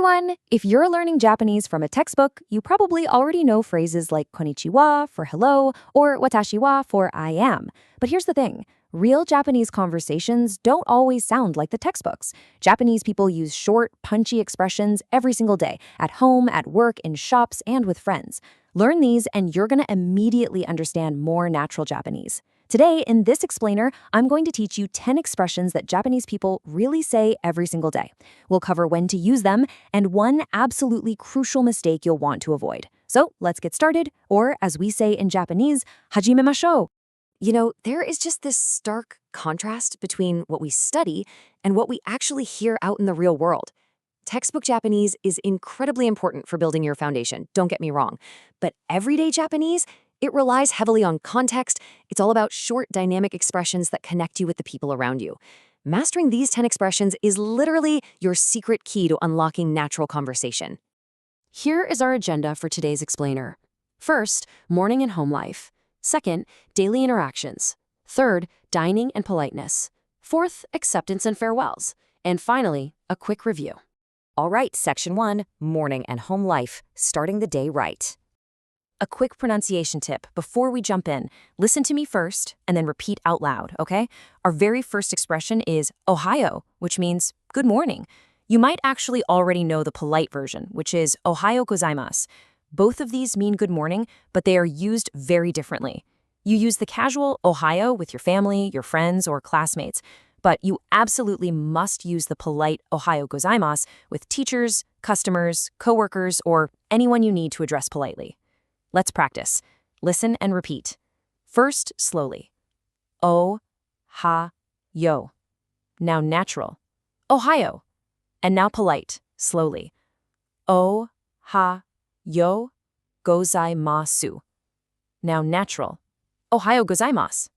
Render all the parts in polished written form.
everyone! If you're learning Japanese from a textbook, you probably already know phrases like konnichiwa for hello or watashi wa for I am. But here's the thing. Real Japanese conversations don't always sound like the textbooks. Japanese people use short, punchy expressions every single day, at home, at work, in shops, and with friends. Learn these and you're going to immediately understand more natural Japanese. Today, in this explainer, I'm going to teach you 10 expressions that Japanese people really say every single day. We'll cover when to use them and one absolutely crucial mistake you'll want to avoid. So let's get started, or as we say in Japanese, hajimemashou. You know, there is just this stark contrast between what we study and what we actually hear out in the real world. Textbook Japanese is incredibly important for building your foundation, don't get me wrong. But everyday Japanese, it relies heavily on context. It's all about short, dynamic expressions that connect you with the people around you. Mastering these 10 expressions is literally your secret key to unlocking natural conversation. Here is our agenda for today's explainer. First, morning and home life. Second, daily interactions. Third, dining and politeness. Fourth, acceptance and farewells. And finally, a quick review. All right, Section 1, morning and home life, starting the day right. A quick pronunciation tip before we jump in. Listen to me first and then repeat out loud, okay? Our very first expression is Ohayo, which means good morning. You might actually already know the polite version, which is Ohayo gozaimasu. Both of these mean good morning, but they are used very differently. You use the casual Ohayo with your family, your friends, or classmates, but you absolutely must use the polite Ohayo gozaimasu with teachers, customers, coworkers, or anyone you need to address politely. Let's practice. Listen and repeat. First, slowly. O-ha-yo. Now natural. Ohayo. And now polite, slowly. O-ha-yo gozaimasu. Now natural. Ohayo gozaimasu.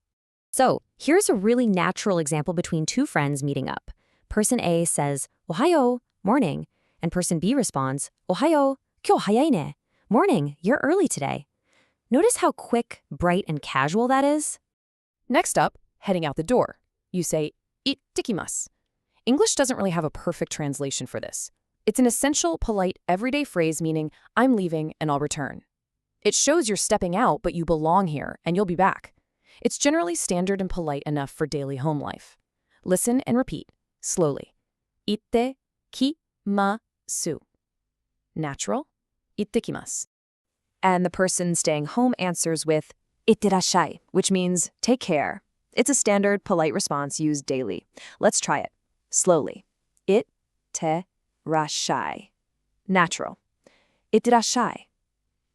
So, here's a really natural example between two friends meeting up. Person A says, Ohayo, morning, and person B responds, Ohayo, kyou hayai ne. Morning, you're early today. Notice how quick, bright, and casual that is? Next up, heading out the door. You say, ittekimasu. English doesn't really have a perfect translation for this. It's an essential, polite, everyday phrase meaning, I'm leaving and I'll return. It shows you're stepping out, but you belong here and you'll be back. It's generally standard and polite enough for daily home life. Listen and repeat, slowly. Ittekimasu. Natural. Ittekimasu. And the person staying home answers with itterashai, which means take care. It's a standard, polite response used daily. Let's try it. Slowly. Itterashai. Natural. Itterashai.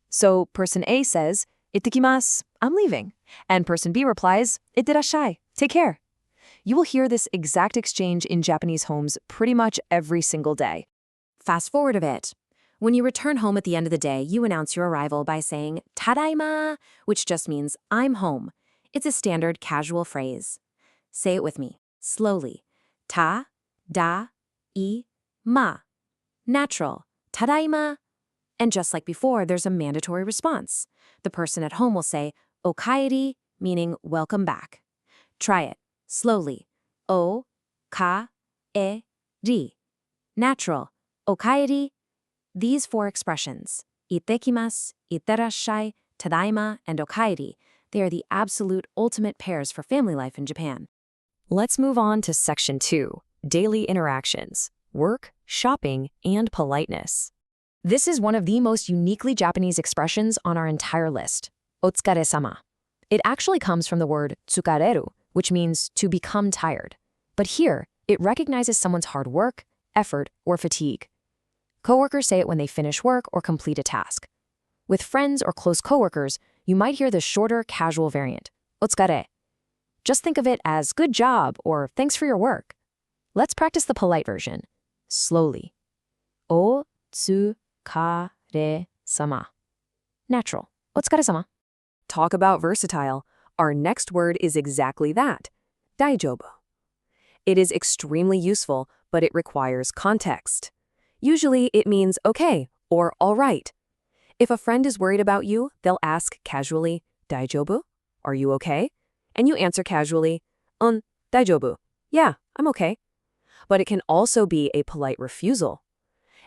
So person A says, ittekimasu, I'm leaving. And person B replies, itterashai, take care. You will hear this exact exchange in Japanese homes pretty much every single day. Fast forward a bit. When you return home at the end of the day, you announce your arrival by saying tadaima, which just means I'm home. It's a standard casual phrase. Say it with me, slowly. Ta, da, I, ma. Natural, tadaima. And just like before, there's a mandatory response. The person at home will say okaeri, meaning welcome back. Try it, slowly. O, ka, e, ri. Natural, okaeri. These four expressions, ittekimasu, itterashai, tadaima, and okaeri, they are the absolute ultimate pairs for family life in Japan. Let's move on to Section 2, daily interactions, work, shopping, and politeness. This is one of the most uniquely Japanese expressions on our entire list, otsukare-sama. It actually comes from the word tsukareru, which means to become tired. But here, it recognizes someone's hard work, effort, or fatigue. Coworkers say it when they finish work or complete a task. With friends or close coworkers, you might hear the shorter, casual variant, otsukare. Just think of it as good job or thanks for your work. Let's practice the polite version. Slowly. Otsukare-sama. Natural. Otsukare-sama. Talk about versatile. Our next word is exactly that. Daijobu. It is extremely useful, but it requires context. Usually, it means okay or all right. If a friend is worried about you, they'll ask casually, Daijobu? Are you okay? And you answer casually, Daijobu. Yeah, I'm okay. But it can also be a polite refusal.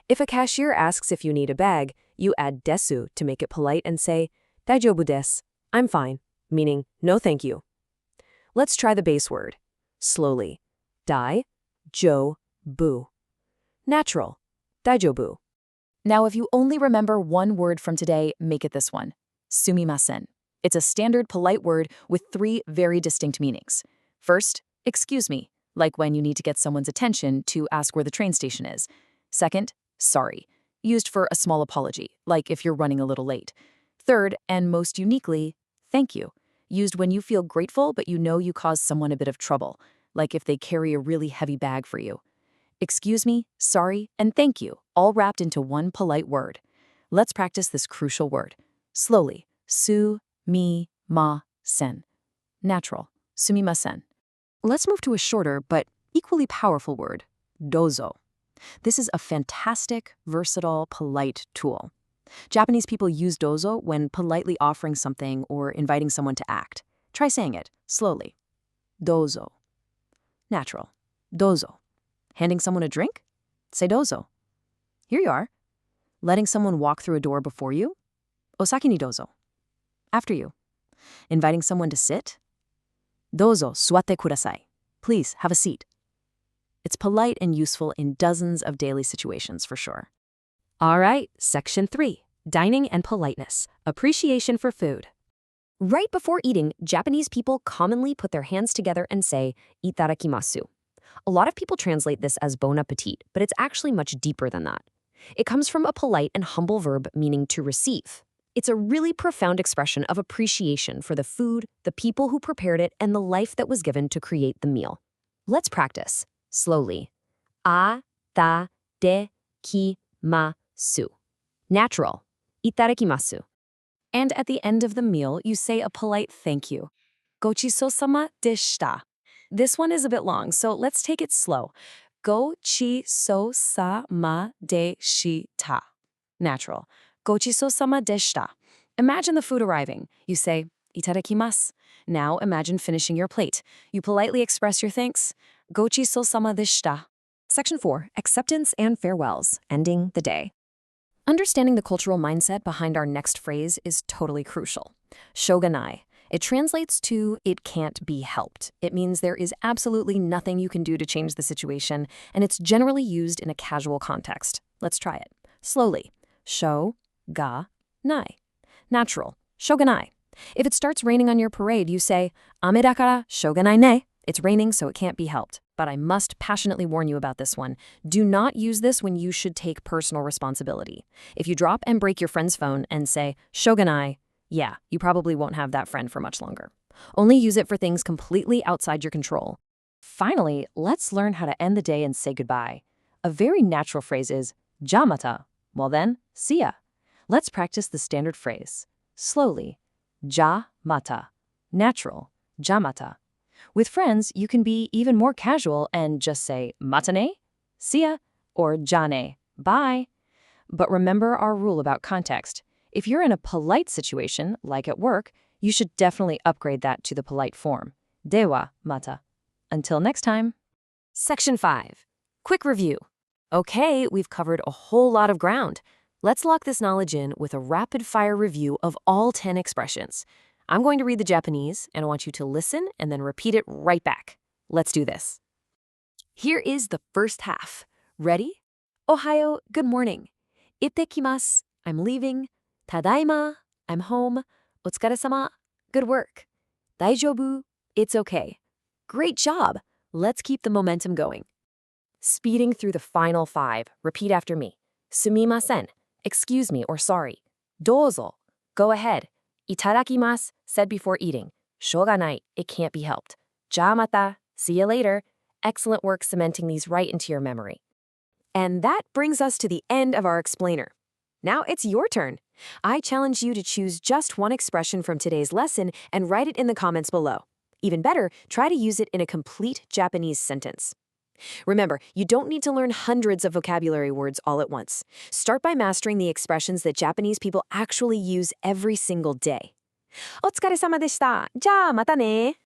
If a cashier asks if you need a bag, you add desu to make it polite and say, daijoubu desu, I'm fine, meaning no thank you. Let's try the base word. Slowly. Dai-jo-bu. Natural. Daijoubu. Now, if you only remember one word from today, make it this one. Sumimasen. It's a standard polite word with 3 very distinct meanings. First, excuse me, like when you need to get someone's attention to ask where the train station is. Second, sorry, used for a small apology, like if you're running a little late. Third, and most uniquely, thank you, used when you feel grateful but you know you caused someone a bit of trouble, like if they carry a really heavy bag for you. Excuse me, sorry, and thank you, all wrapped into one polite word. Let's practice this crucial word. Slowly. Su-mi-ma-sen. Natural. Sumimasen. Let's move to a shorter but equally powerful word. Dozo. This is a fantastic, versatile, polite tool. Japanese people use dozo when politely offering something or inviting someone to act. Try saying it slowly. Dozo. Natural. Dozo. Handing someone a drink? Say dozo. Here you are. Letting someone walk through a door before you? Osaki ni dozo. After you. Inviting someone to sit? Dozo suwatte kudasai. Please, have a seat. It's polite and useful in dozens of daily situations for sure. All right, section 3, dining and politeness, appreciation for food. Right before eating, Japanese people commonly put their hands together and say, itadakimasu. A lot of people translate this as bon appetit, but it's actually much deeper than that. It comes from a polite and humble verb meaning to receive. It's a really profound expression of appreciation for the food, the people who prepared it, and the life that was given to create the meal. Let's practice. Slowly. A-ta-de-ki-ma-su. Natural. Itadakimasu. And at the end of the meal, you say a polite thank you. Gochisousama deshita. This one is a bit long, so let's take it slow. Gochisousama deshita. Natural. Gochisousama deshita. Imagine the food arriving. You say, itadakimasu. Now imagine finishing your plate. You politely express your thanks. Gochisousama deshita. Section 4, acceptance and farewells, ending the day. Understanding the cultural mindset behind our next phrase is totally crucial. Shoganai. It translates to, it can't be helped. It means there is absolutely nothing you can do to change the situation, and it's generally used in a casual context. Let's try it. Slowly. Sho-ga-nai. Natural. Shoganai. If it starts raining on your parade, you say, ame dakara shoganai ne. It's raining, so it can't be helped. But I must passionately warn you about this one. Do not use this when you should take personal responsibility. If you drop and break your friend's phone and say, shoganai, yeah, you probably won't have that friend for much longer. Only use it for things completely outside your control. Finally, let's learn how to end the day and say goodbye. A very natural phrase is, jamata. Well then, see ya. Let's practice the standard phrase. Slowly. Ja-mata. Natural. Jamata. With friends, you can be even more casual and just say matane, see ya, or jane, bye. But remember our rule about context. If you're in a polite situation, like at work, you should definitely upgrade that to the polite form. Dewa mata. Until next time. Section 5. Quick review. Okay, we've covered a whole lot of ground. Let's lock this knowledge in with a rapid-fire review of all 10 expressions. I'm going to read the Japanese, and I want you to listen and then repeat it right back. Let's do this. Here is the first half. Ready? Ohayo, good morning. Ittekimasu, I'm leaving. Tadaima, I'm home. Otsukaresama, good work. Daijoubu, it's okay. Great job. Let's keep the momentum going. Speeding through the final 5, repeat after me. Sumimasen, excuse me or sorry. Dozo, go ahead. Itadakimasu, said before eating. Shoganai, it can't be helped. Ja mata, see you later. Excellent work cementing these right into your memory. And that brings us to the end of our explainer. Now it's your turn. I challenge you to choose just one expression from today's lesson and write it in the comments below. Even better, try to use it in a complete Japanese sentence. Remember, you don't need to learn hundreds of vocabulary words all at once. Start by mastering the expressions that Japanese people actually use every single day. お疲れ様でした。じゃあまたね。